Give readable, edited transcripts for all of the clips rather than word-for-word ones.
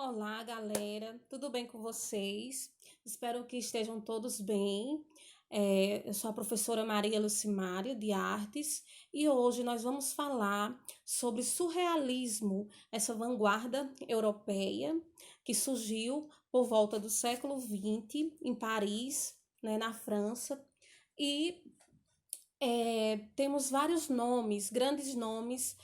Olá, galera, tudo bem com vocês? Espero que estejam todos bem. Eu sou a professora Maria Lucimária, de Artes, e hoje nós vamos falar sobre surrealismo, essa vanguarda europeia que surgiu por volta do século XX em Paris, né, na França, e temos vários nomes, grandes nomes,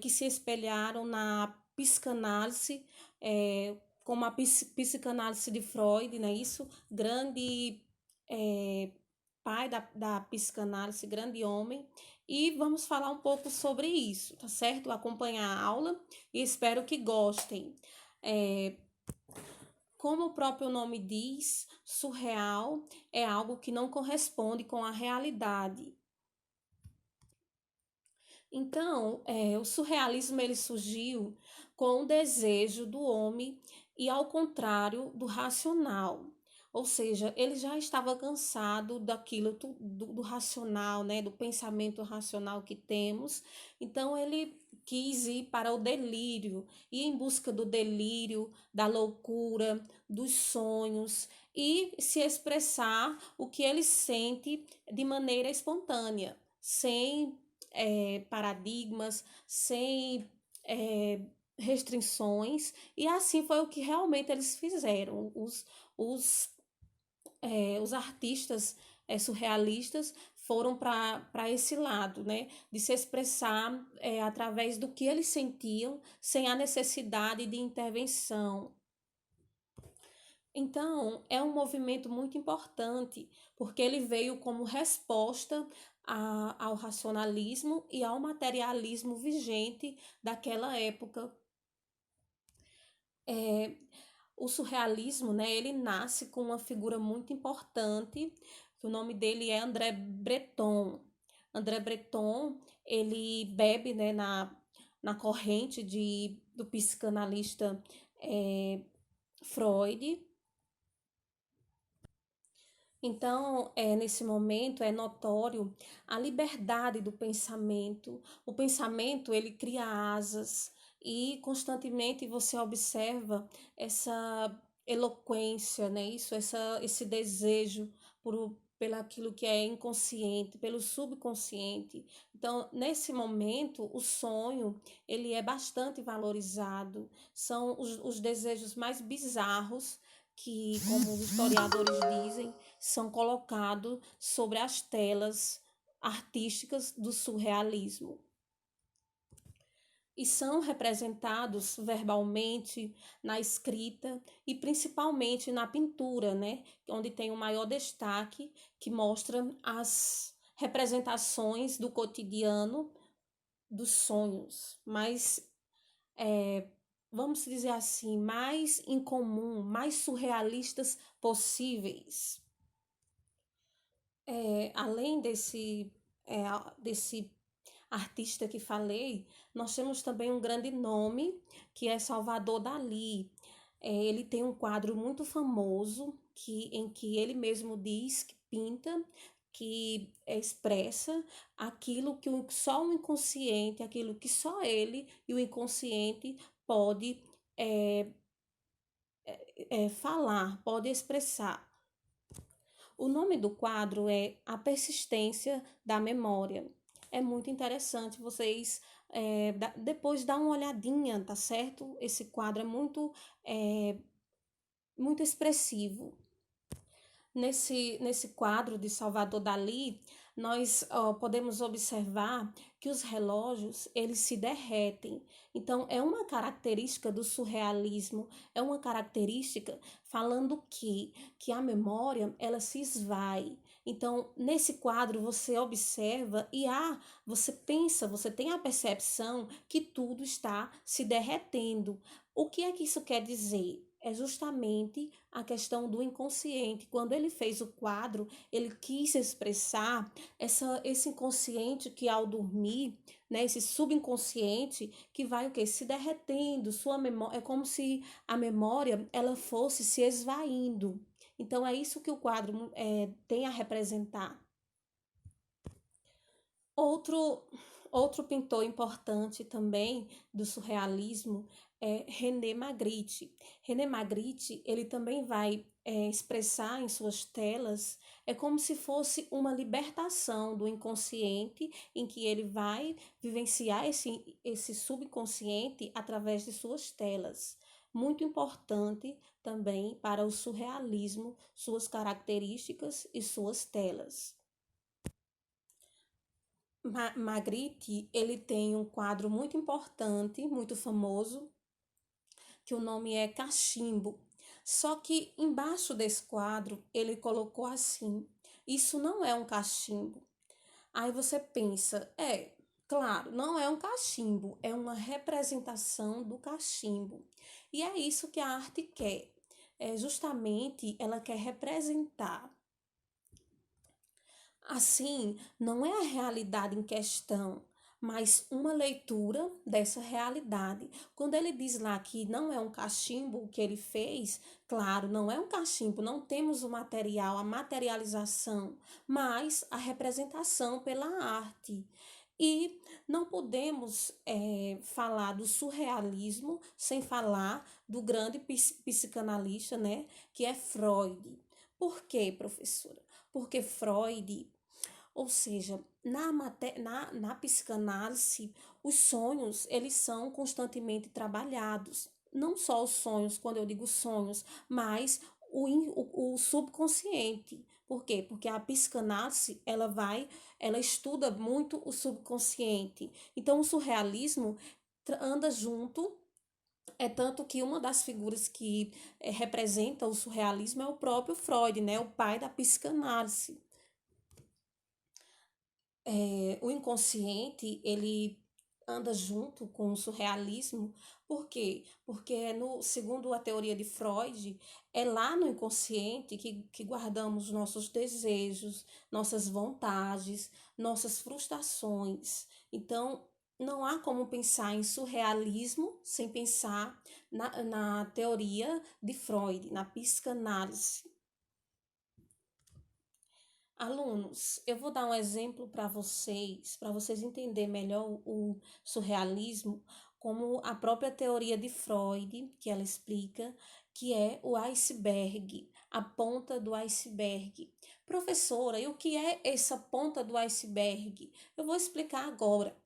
que se espelharam na psicanálise, como a psicanálise de Freud, não é isso? Grande é, pai da psicanálise, grande homem. E vamos falar um pouco sobre isso, tá certo? Acompanhar a aula e espero que gostem. É, Como o próprio nome diz, surreal é algo que não corresponde com a realidade. Então, o surrealismo ele surgiu com o desejo do homem e ao contrário do racional. Ou seja, ele já estava cansado daquilo do racional, né, do pensamento racional que temos. Então, ele quis ir para o delírio, ir em busca do delírio, da loucura, dos sonhos e se expressar o que ele sente de maneira espontânea, sem paradigmas, sem restrições, e assim foi o que realmente eles fizeram. Os, os artistas surrealistas foram para esse lado, né, de se expressar através do que eles sentiam, sem a necessidade de intervenção. Então, é um movimento muito importante, porque ele veio como resposta ao racionalismo e ao materialismo vigente daquela época. É, o surrealismo, né, ele nasce com uma figura muito importante, que o nome dele é André Breton. André Breton, ele bebe, né, na corrente do psicanalista Freud. Então, nesse momento é notório a liberdade do pensamento. O pensamento, ele cria asas e constantemente você observa essa eloquência, né? Esse desejo pelo aquilo que é inconsciente, pelo subconsciente. Então, nesse momento, o sonho, ele é bastante valorizado. São os desejos mais bizarros que, como os historiadores dizem, são colocados sobre as telas artísticas do surrealismo e são representados verbalmente na escrita e principalmente na pintura, né, onde tem o maior destaque, que mostra as representações do cotidiano, dos sonhos, mas vamos dizer assim, mais incomum, mais surrealistas possíveis. Além desse artista que falei, nós temos também um grande nome, que é Salvador Dalí. Ele tem um quadro muito famoso em que ele mesmo diz que pinta, que expressa aquilo que só o inconsciente, aquilo que só ele e o inconsciente pode é, falar, pode expressar. O nome do quadro é A Persistência da Memória. É muito interessante vocês depois dar uma olhadinha, tá certo? Esse quadro é muito expressivo. Nesse quadro de Salvador Dalí, nós podemos observar que os relógios eles se derretem. Então, é uma característica do surrealismo, é uma característica falando que a memória ela se esvai. Então, nesse quadro você observa e você pensa, você tem a percepção que tudo está se derretendo. O que é que isso quer dizer? É justamente a questão do inconsciente. Quando ele fez o quadro, ele quis expressar esse inconsciente que ao dormir, né, esse subconsciente que vai o quê? Se derretendo, sua memória, é como se a memória ela fosse se esvaindo. Então é isso que o quadro tem a representar. Outro, outro pintor importante também do surrealismo é René Magritte. René Magritte, ele também vai expressar em suas telas, é como se fosse uma libertação do inconsciente, em que ele vai vivenciar esse subconsciente através de suas telas. Muito importante também para o surrealismo, suas características e suas telas. Magritte, ele tem um quadro muito importante, muito famoso, que o nome é Cachimbo. Só que embaixo desse quadro ele colocou assim: isso não é um cachimbo. Aí você pensa, claro, não é um cachimbo, é uma representação do cachimbo. E é isso que a arte quer. Justamente ela quer representar. Assim, não é a realidade em questão, mas uma leitura dessa realidade. Quando ele diz lá que não é um cachimbo o que ele fez, claro, não é um cachimbo, não temos o material, a materialização, mas a representação pela arte. E não podemos falar do surrealismo sem falar do grande psicanalista, né, que é Freud. Por quê, professora? Porque Freud, ou seja, na psicanálise, os sonhos, eles são constantemente trabalhados. Não só os sonhos, quando eu digo sonhos, mas o subconsciente. Por quê? Porque a psicanálise, ela estuda muito o subconsciente. Então, o surrealismo anda junto. É tanto que uma das figuras que representa o surrealismo é o próprio Freud, né? O pai da psicanálise. O inconsciente, ele anda junto com o surrealismo. Por quê? Porque, segundo a teoria de Freud, é lá no inconsciente que guardamos nossos desejos, nossas vontades, nossas frustrações. Então, não há como pensar em surrealismo sem pensar na teoria de Freud, na psicanálise. Alunos, eu vou dar um exemplo para vocês entenderem melhor o surrealismo, como a própria teoria de Freud, que ela explica, que é o iceberg, a ponta do iceberg. Professora, e o que é essa ponta do iceberg? Eu vou explicar agora.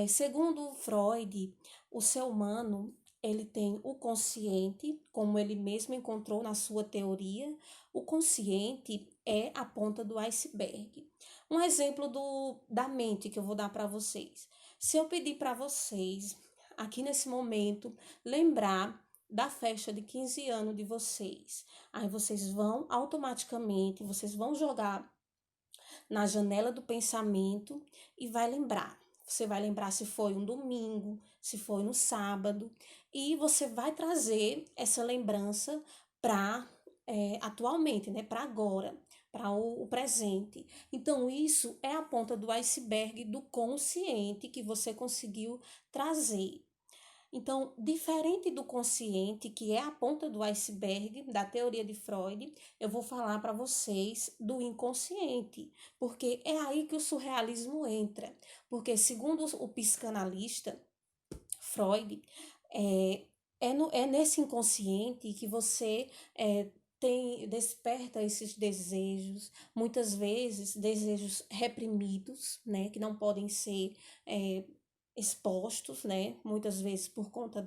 Segundo Freud, o ser humano ele tem o consciente, como ele mesmo encontrou na sua teoria. O consciente é a ponta do iceberg. Um exemplo da mente que eu vou dar para vocês. Se eu pedir para vocês, aqui nesse momento, lembrar da festa de 15 anos de vocês, aí vocês vão automaticamente, vocês vão jogar na janela do pensamento e vai lembrar. Você vai lembrar se foi um domingo, se foi no sábado, e você vai trazer essa lembrança para atualmente, né? Para agora, para o presente. Então, isso é a ponta do iceberg do consciente que você conseguiu trazer. Então, diferente do consciente, que é a ponta do iceberg da teoria de Freud, eu vou falar para vocês do inconsciente, porque é aí que o surrealismo entra. Porque, segundo o psicanalista Freud, é nesse inconsciente que você desperta esses desejos, muitas vezes desejos reprimidos, né, que não podem ser expostos, né, muitas vezes por conta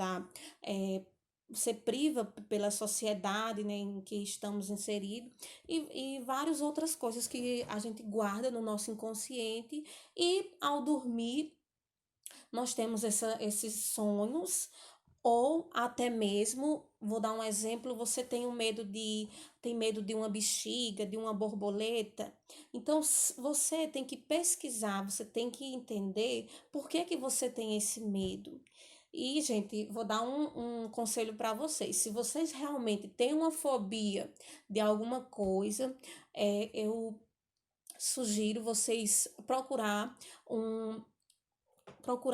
você priva pela sociedade, né, em que estamos inseridos e várias outras coisas que a gente guarda no nosso inconsciente e ao dormir nós temos esses sonhos ou até mesmo, vou dar um exemplo, você tem medo de uma bexiga, de uma borboleta. Então, você tem que pesquisar, você tem que entender por que que você tem esse medo. E, gente, vou dar um conselho para vocês. Se vocês realmente têm uma fobia de alguma coisa, eu sugiro vocês procurar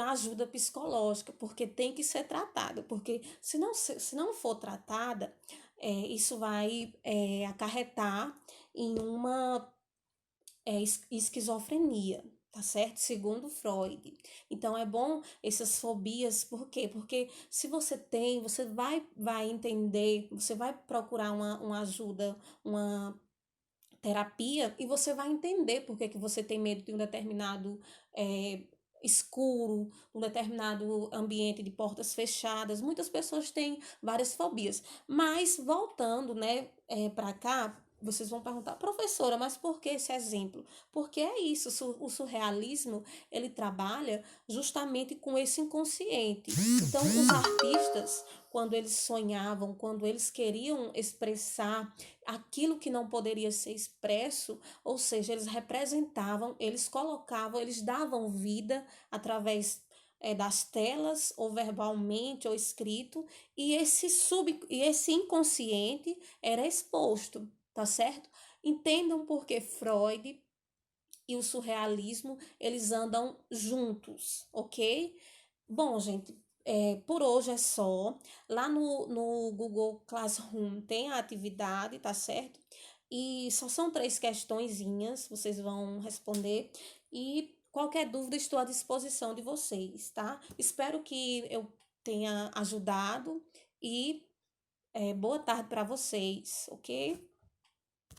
ajuda psicológica, porque tem que ser tratada, porque se não for tratada, isso vai acarretar em uma esquizofrenia, tá certo? Segundo Freud. Então é bom essas fobias, por quê? Porque se você tem, você vai entender, você vai procurar uma ajuda, uma terapia, e você vai entender por que que você tem medo de um determinado é, escuro, um determinado ambiente de portas fechadas. Muitas pessoas têm várias fobias. Mas voltando, né, para cá, vocês vão perguntar, professora, mas por que esse exemplo? Porque é isso, o surrealismo, ele trabalha justamente com esse inconsciente. Então, os artistas, quando eles sonhavam, quando eles queriam expressar aquilo que não poderia ser expresso, ou seja, eles representavam, eles colocavam, eles davam vida através das telas, ou verbalmente, ou escrito, e esse inconsciente era exposto, tá certo? Entendam porque Freud e o surrealismo, eles andam juntos, ok? Bom, gente, por hoje é só. Lá no Google Classroom tem a atividade, tá certo? E só são 3 questõezinhas, vocês vão responder. E qualquer dúvida, estou à disposição de vocês, tá? Espero que eu tenha ajudado e boa tarde para vocês, ok?